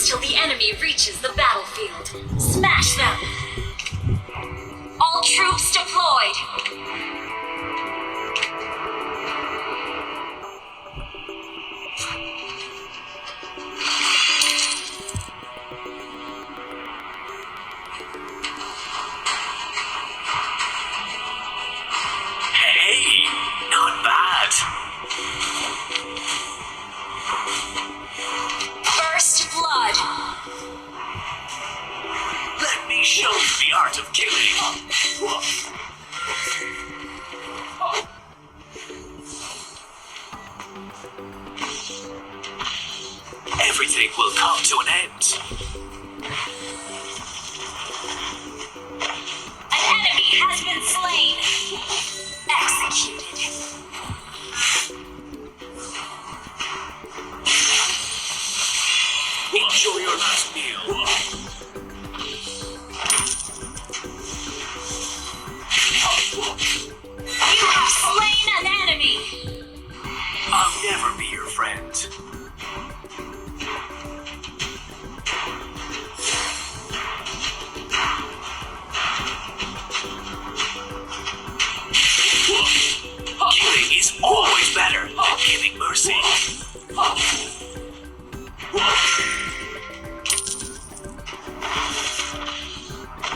Till the enemy reaches the battlefield. Smash them! All troops deployed! Hey, not bad. First blood. Let me show you the art of killing. Everything will come to an end. An enemy has been slain. Executed. Enjoy your last meal. You have slain an enemy. I'll never be your friend. Killing is always better than giving mercy.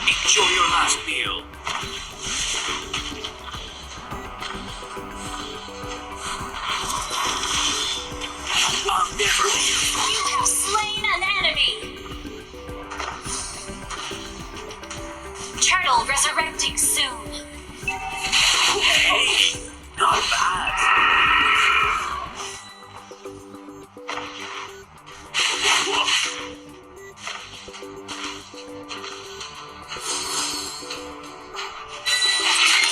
Enjoy your last meal. I'll never be your friend. You have slain an enemy. Turtle resurrecting soon. Hey, not bad.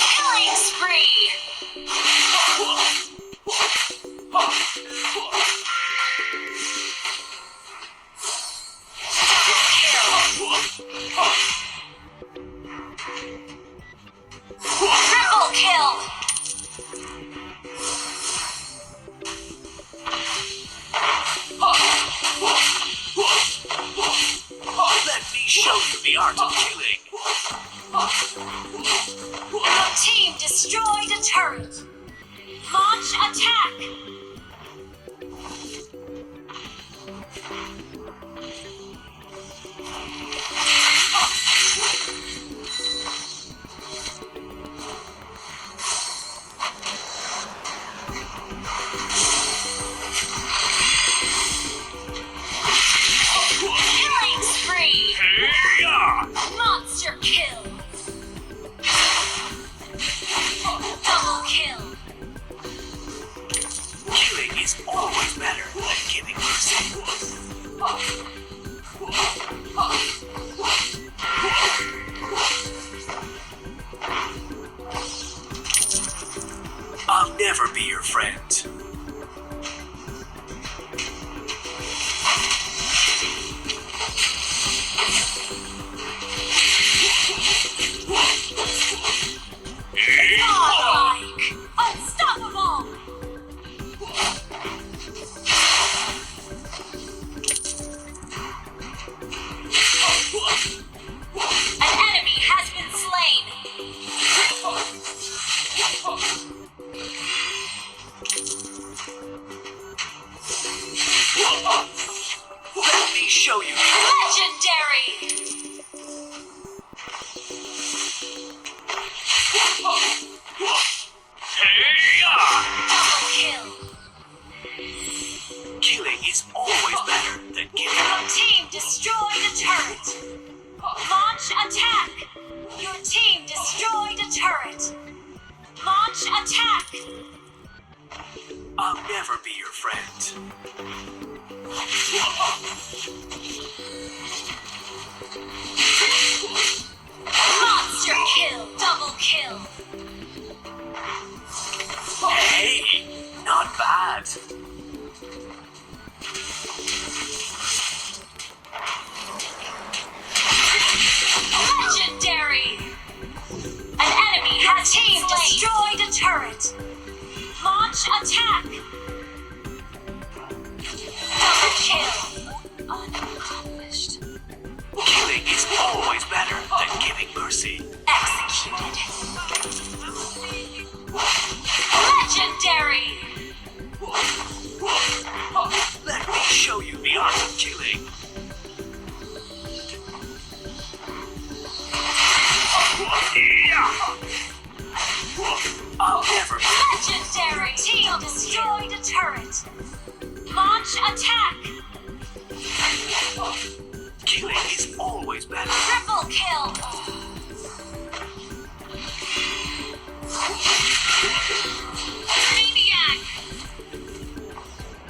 Killing spree. Triple kill. Let me show you the art of killing. Your team destroyed a turret. Launch attack. Killing spree. Monster kill. Double kill. Killing is always better than giving mercy. I'll never be your friend. I'll never be your friend. Monster kill! Double kill! Hey, not bad. Legendary! An enemy has team destroyed a turret. Launch attack! Double kill! Unaccomplished. Killing is always better than giving mercy. Executed. Legendary! Let me show you the art of killing. I'll never be. Legendary! Team destroyed a turret. Launch attack! Killing is always better. Triple kill! Maniac!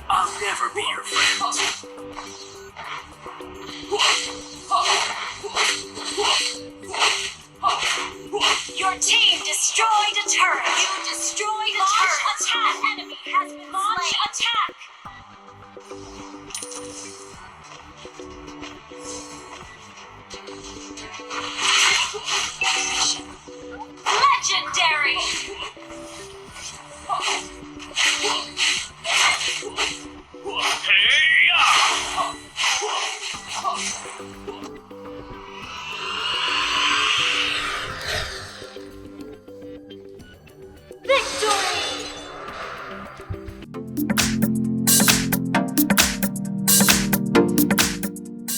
I'll never be your friend. Your team destroyed a turret. You destroyed a turret. Attack! Enemy has been launched. Attack! Legendary!